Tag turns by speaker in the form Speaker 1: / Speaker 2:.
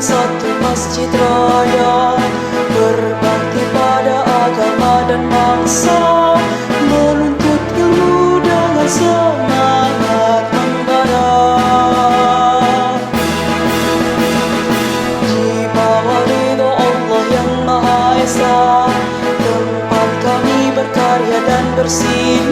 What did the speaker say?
Speaker 1: mendirikan satu masjid raya, berbakti pada agama dan bangsa, menuntut ilmu dengan semangat membara. Di bawah ridho Allah yang Maha Esa, tempat kami berkarya dan bersinar.